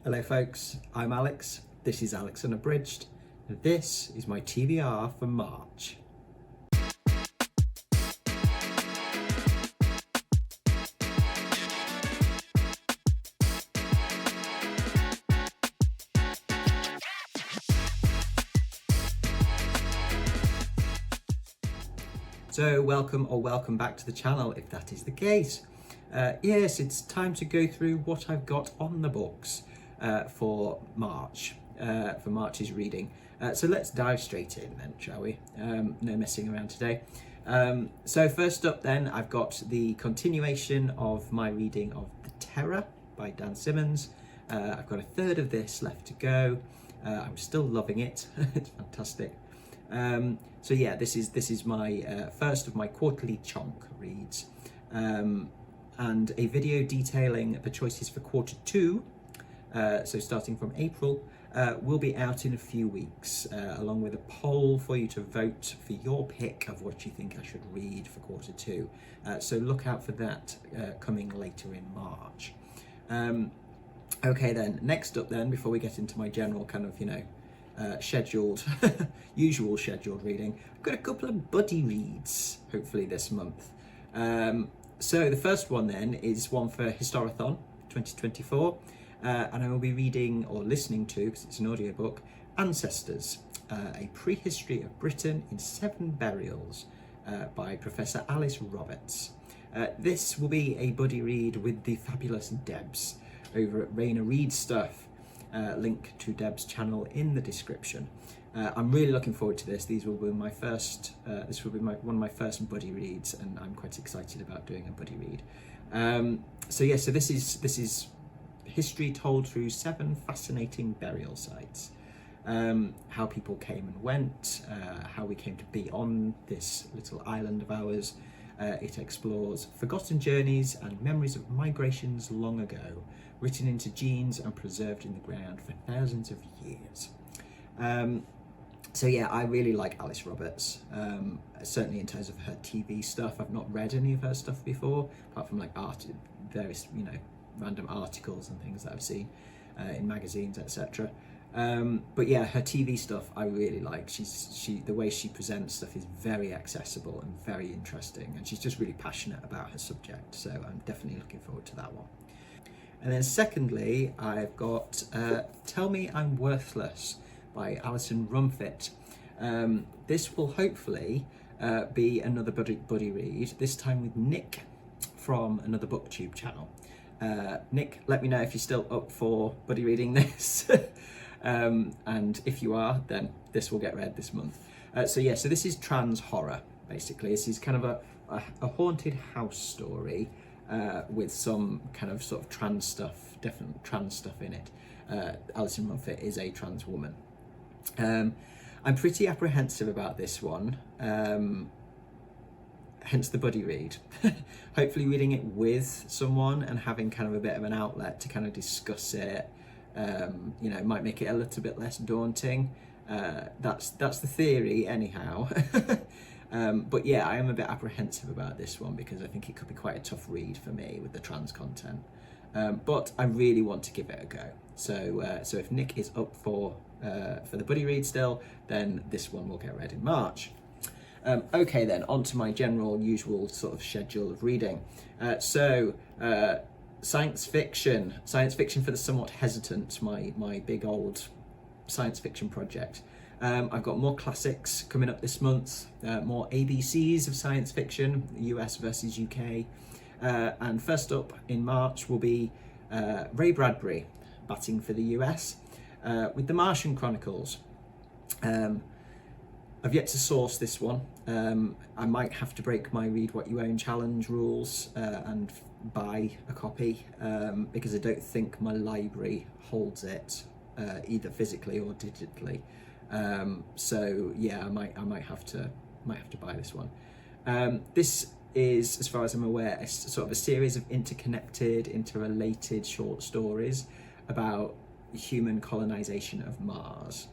Hello folks, I'm Alex, this is Alex Unabridged, and this is my TBR for March. So welcome back to the channel if that is the case. Yes, it's time to go through what I've got on the books for March, for March's reading. So let's dive straight in then, shall we? No messing around today. So first up then, I've got the continuation of my reading of The Terror by Dan Simmons. I've got a third of this left to go. I'm still loving it. It's fantastic. So yeah, this is my first of my quarterly chunk reads, and a video detailing the choices for quarter two, so starting from April, will be out in a few weeks, along with a poll for you to vote for your pick of what you think I should read for quarter two. So look out for that coming later in March. Okay then, next up then, before we get into my general kind of, usual scheduled reading, I've got a couple of buddy reads, hopefully this month. So the first one then is one for Historathon 2024, and I will be reading or listening to, because it's an audiobook, Ancestors, a prehistory of Britain in 7 burials by Professor Alice Roberts. This will be a buddy read with the fabulous Debs over at Raina Read Stuff. Link to Deb's channel in the description. I'm really looking forward to this. These will be my first. This will be one of my first buddy reads, and I'm quite excited about doing a buddy read. So this is history told through 7 fascinating burial sites. How people came and went, how we came to be on this little island of ours. It explores forgotten journeys and memories of migrations long ago, written into genes and preserved in the ground for thousands of years. So yeah, I really like Alice Roberts, certainly in terms of her TV stuff. I've not read any of her stuff before, apart from like various random articles and things that I've seen in magazines, etc. But yeah, her TV stuff I really like. The way she presents stuff is very accessible and very interesting, and she's just really passionate about her subject. So I'm definitely looking forward to that one. And then secondly, I've got Tell Me I'm Worthless by Alison Rumfitt. This will hopefully be another buddy read, this time with Nick from another BookTube channel. Nick, let me know if you're still up for buddy reading this. And if you are, then this will get read this month. So this is trans horror, basically. This is kind of a haunted house story with some kind of sort of trans stuff, definite trans stuff in it. Alison Rumfitt is a trans woman. I'm pretty apprehensive about this one, hence the buddy read. Hopefully reading it with someone and having kind of a bit of an outlet to kind of discuss it, might make it a little bit less daunting. That's the theory anyhow. But yeah, I am a bit apprehensive about this one because I think it could be quite a tough read for me with the trans content. But I really want to give it a go. So if Nick is up for the buddy read still, then this one will get read in March. Okay then, on to my general usual sort of schedule of reading. Science fiction for the somewhat hesitant, my big old science fiction project. I've got more classics coming up this month, more ABCs of science fiction, US versus UK. And first up in March will be Ray Bradbury, batting for the US, with The Martian Chronicles. I've yet to source this one. I might have to break my read what you own challenge rules and buy a copy, because I don't think my library holds it either physically or digitally. So yeah, I might have to buy this one. This is, as far as I'm aware, a sort of a series of interrelated short stories about human colonization of Mars.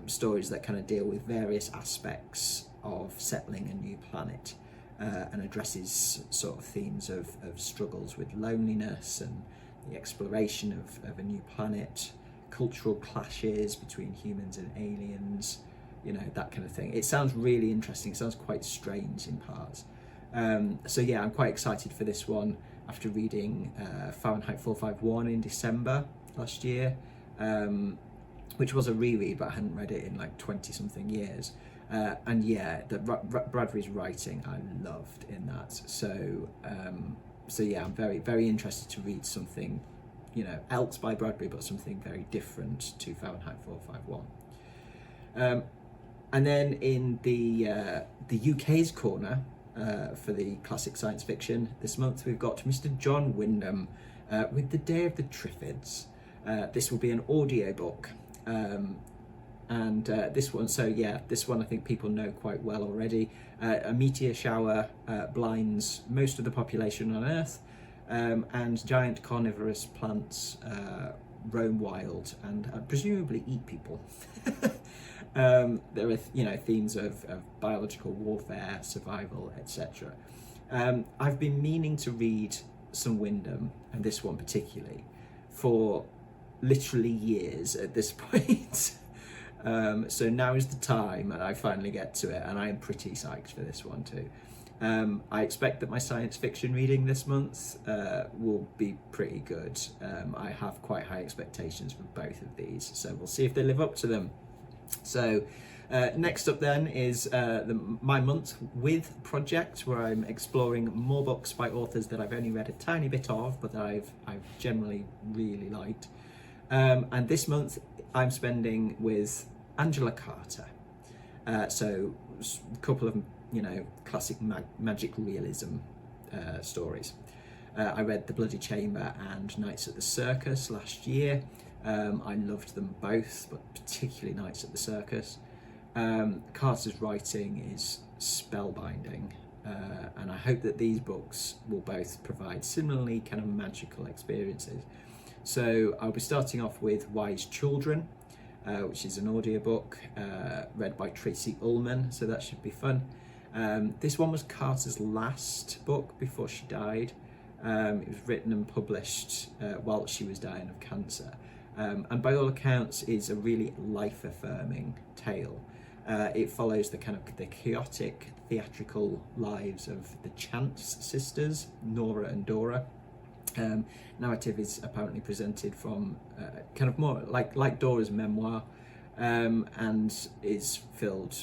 Stories that kind of deal with various aspects of settling a new planet, and addresses sort of themes of struggles with loneliness and the exploration of a new planet, cultural clashes between humans and aliens, you know, that kind of thing. It sounds really interesting. It sounds quite strange in parts. So yeah, I'm quite excited for this one after reading Fahrenheit 451 in December last year, which was a reread, but I hadn't read it in like 20 something years. And yeah, Bradbury's writing I loved in that. So yeah, I'm very, very interested to read something, you know, else by Bradbury, but something very different to Fahrenheit 451. And then in the UK's corner for the classic science fiction this month, we've got Mr. John Wyndham with The Day of the Triffids. This will be an audiobook. And this one, so yeah, this one I think people know quite well already. A meteor shower blinds most of the population on Earth, and giant carnivorous plants roam wild and presumably eat people. There are, you know, themes of biological warfare, survival, etc. I've been meaning to read some Wyndham, and this one particularly, for literally years at this point. So now is the time, and I finally get to it, and I am pretty psyched for this one too. I expect that my science fiction reading this month will be pretty good. I have quite high expectations for both of these, so we'll see if they live up to them. So next up then is my month with project, where I'm exploring more books by authors that I've only read a tiny bit of, but that I've generally really liked. And this month I'm spending with Angela Carter. So a couple of, you know, classic magic realism stories. I read The Bloody Chamber and Nights at the Circus last year. I loved them both, but particularly Nights at the Circus. Carter's writing is spellbinding, and I hope that these books will both provide similarly kind of magical experiences. So I'll be starting off with Wise Children, which is an audiobook read by Tracy Ullman, so that should be fun. This one was Carter's last book before she died. It was written and published while she was dying of cancer, and by all accounts is a really life-affirming tale. It follows the chaotic theatrical lives of the Chance sisters, Nora and Dora. Narrative is apparently presented from kind of more like Dora's memoir, and is filled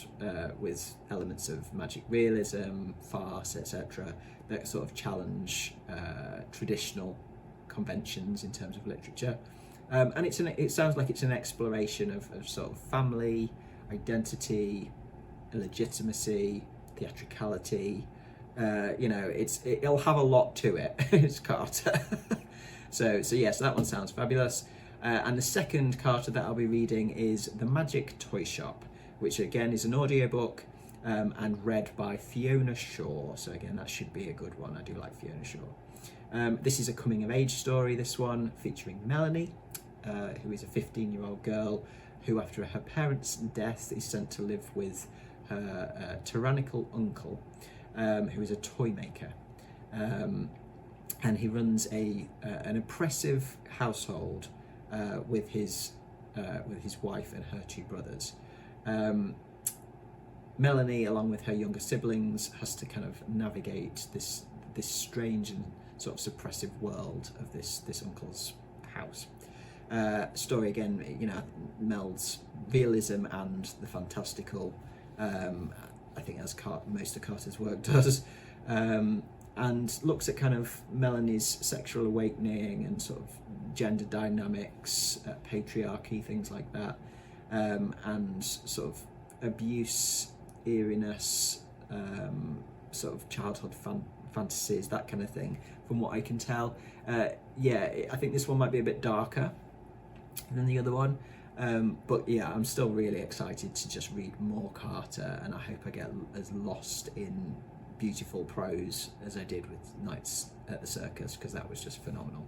with elements of magic realism, farce, etc. that sort of challenge traditional conventions in terms of literature. And it sounds like it's an exploration of sort of family, identity, legitimacy, theatricality. You know, it'll have a lot to it. It's Carter. so yes, that one sounds fabulous. And the second Carter that I'll be reading is The Magic Toy Shop, which again is an audiobook and read by Fiona Shaw. So again, that should be a good one. I do like Fiona Shaw. This is a coming of age story, this one, featuring Melanie, who is a 15-year-old girl who, after her parents' death, is sent to live with her tyrannical uncle, who is a toy maker, and he runs an oppressive household with his wife and her two brothers. Melanie, along with her younger siblings, has to kind of navigate this strange and sort of suppressive world of this uncle's house. Story again, you know, melds realism and the fantastical. I think as most of Carter's work does, and looks at kind of Melanie's sexual awakening and sort of gender dynamics, patriarchy, things like that, and sort of abuse, eeriness, sort of childhood fantasies, that kind of thing, from what I can tell. Yeah, I think this one might be a bit darker than the other one. But yeah, I'm still really excited to just read more Carter, and I hope I get as lost in beautiful prose as I did with Nights at the Circus, because that was just phenomenal.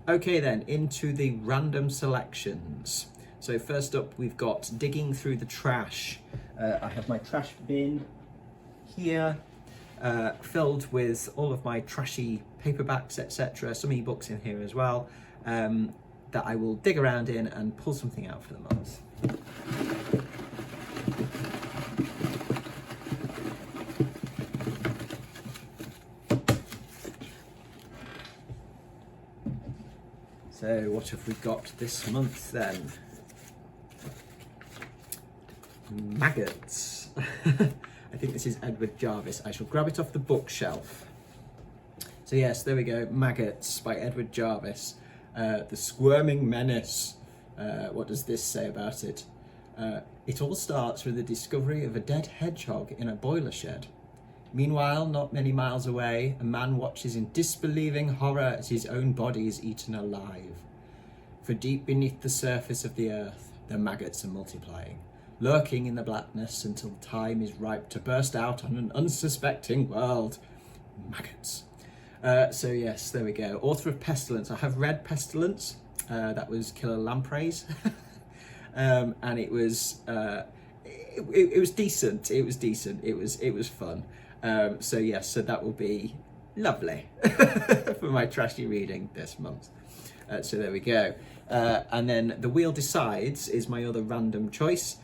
Okay then, into the random selections. So first up, we've got Digging Through the Trash. I have my trash bin here. filled with all of my trashy paperbacks, etc. Some ebooks in here as well, that I will dig around in and pull something out for the month. So what have we got this month then? Maggots. I think this is Edward Jarvis. I shall grab it off the bookshelf. So yes, there we go. Maggots by Edward Jarvis. The Squirming Menace. What does this say about it? It all starts with the discovery of a dead hedgehog in a boiler shed. Meanwhile, not many miles away, a man watches in disbelieving horror as his own body is eaten alive. For deep beneath the surface of the earth, the maggots are multiplying, lurking in the blackness until time is ripe to burst out on an unsuspecting world. Maggots. So yes, there we go. Author of Pestilence. I have read Pestilence. That was Killer Lampreys. And it was it was decent. It was decent. It was fun. So yes, so that will be lovely for my trashy reading this month. So there we go. And then The Wheel Decides is my other random choice.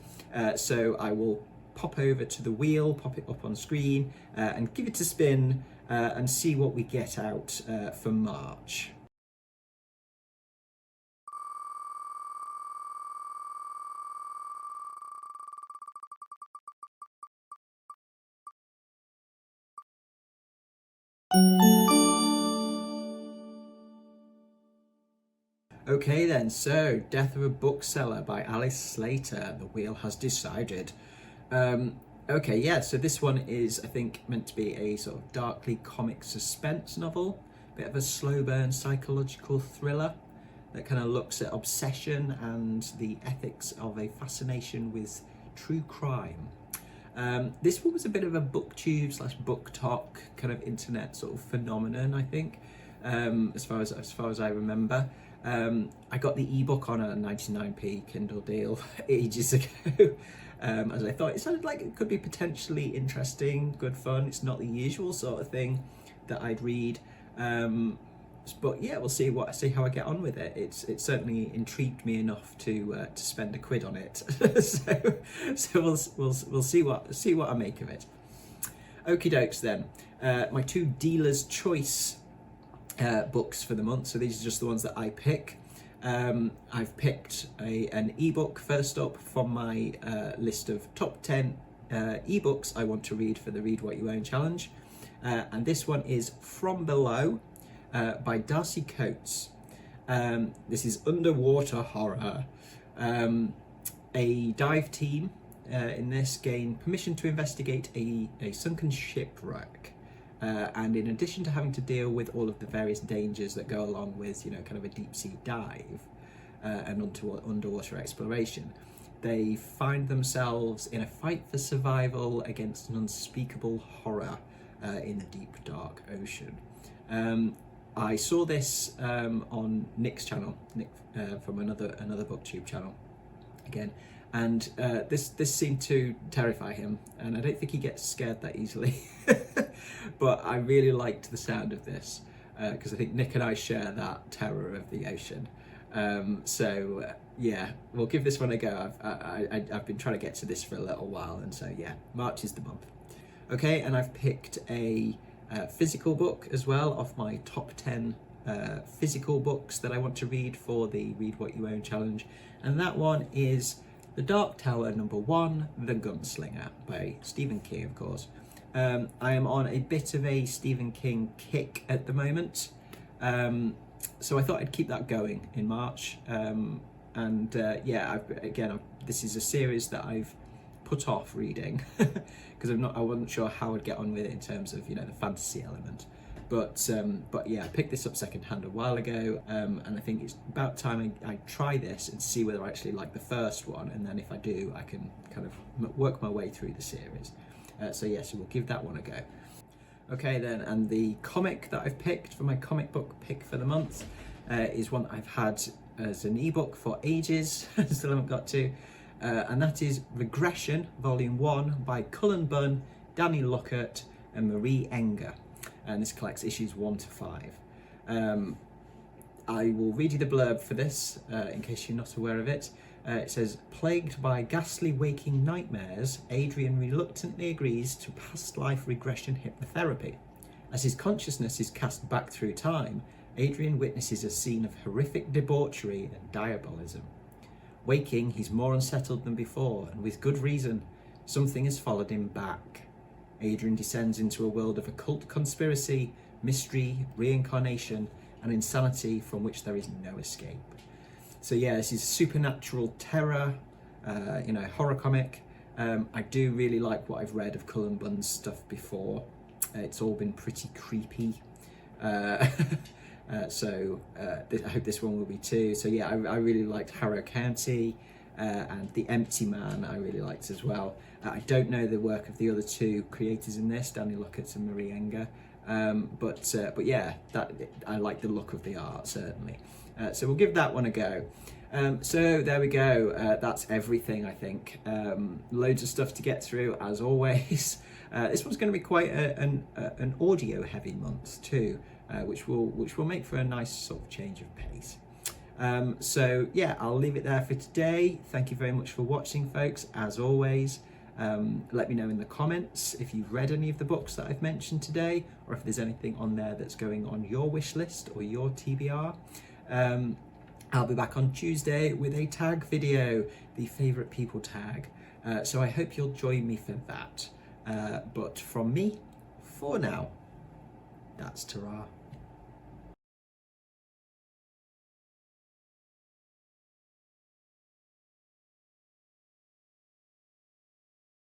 So I will pop over to the wheel, pop it up on screen, and give it a spin and see what we get out for March. Okay then, so Death of a Bookseller by Alice Slater. The Wheel Has Decided. Okay, yeah, so this one is, I think, meant to be a sort of darkly comic suspense novel, bit of a slow burn psychological thriller that kind of looks at obsession and the ethics of a fascination with true crime. This one was a bit of a booktube / book talk kind of internet sort of phenomenon, I think, as far as I remember. I got the ebook on a 99p Kindle deal ages ago, as I thought it sounded like it could be potentially interesting, good fun. It's not the usual sort of thing that I'd read, but yeah, we'll see how I get on with it. It certainly intrigued me enough to spend £1 on it. so we'll see what I make of it. Okie dokes then. My 2 dealer's choice books for the month. So these are just the ones that I pick. I've picked an ebook first up from my list of top 10 ebooks I want to read for the Read What You Own challenge. And this one is From Below by Darcy Coates. This is underwater horror. A dive team in this gain permission to investigate a sunken shipwreck. And in addition to having to deal with all of the various dangers that go along with, kind of a deep sea dive and underwater exploration, they find themselves in a fight for survival against an unspeakable horror in the deep, dark ocean. I saw this on Nick's channel, Nick from another booktube channel, again. And this seemed to terrify him, and I don't think he gets scared that easily. But I really liked the sound of this because I think Nick and I share that terror of the ocean. So yeah, we'll give this one a go. I've been trying to get to this for a little while, and so yeah, March is the month. Okay, and I've picked a physical book as well off my top 10 physical books that I want to read for the Read What You Own challenge, and that one is The Dark Tower #1, The Gunslinger by Stephen King, of course. I am on a bit of a Stephen King kick at the moment, so I thought I'd keep that going in March. Yeah, this is a series that I've put off reading because I wasn't sure how I'd get on with it in terms of the fantasy element. But yeah, I picked this up secondhand a while ago, and I think it's about time I try this and see whether I actually like the first one, and then if I do, I can kind of work my way through the series. So we'll give that one a go. Okay then, and the comic that I've picked for my comic book pick for the month is one that I've had as an ebook for ages, still haven't got to, and that is Regression, Volume 1 by Cullen Bunn, Danny Lockhart, and Marie Enger, and this collects issues 1 to 5. I will read you the blurb for this in case you're not aware of it. It says, plagued by ghastly waking nightmares, Adrian reluctantly agrees to past life regression hypnotherapy. As his consciousness is cast back through time, Adrian witnesses a scene of horrific debauchery and diabolism. Waking, he's more unsettled than before, and with good reason. Something has followed him back. Adrian descends into a world of occult conspiracy, mystery, reincarnation, and insanity from which there is no escape. So yeah, this is supernatural terror, horror comic. I do really like what I've read of Cullen Bunn's stuff before. It's all been pretty creepy. So I hope this one will be too. So yeah, I really liked Harrow County and The Empty Man I really liked as well. I don't know the work of the other two creators in this, Danny Luckett and Marie Enger. But yeah, I like the look of the art, certainly. So we'll give that one a go. So there we go. That's everything, I think. Loads of stuff to get through, as always. This one's going to be quite an audio-heavy month too, which will make for a nice sort of change of pace. So yeah, I'll leave it there for today. Thank you very much for watching, folks, as always. Let me know in the comments if you've read any of the books that I've mentioned today, or if there's anything on there that's going on your wish list or your TBR. I'll be back on Tuesday with a tag video, the favourite people tag. So I hope you'll join me for that. But from me, for now, that's ta-ra.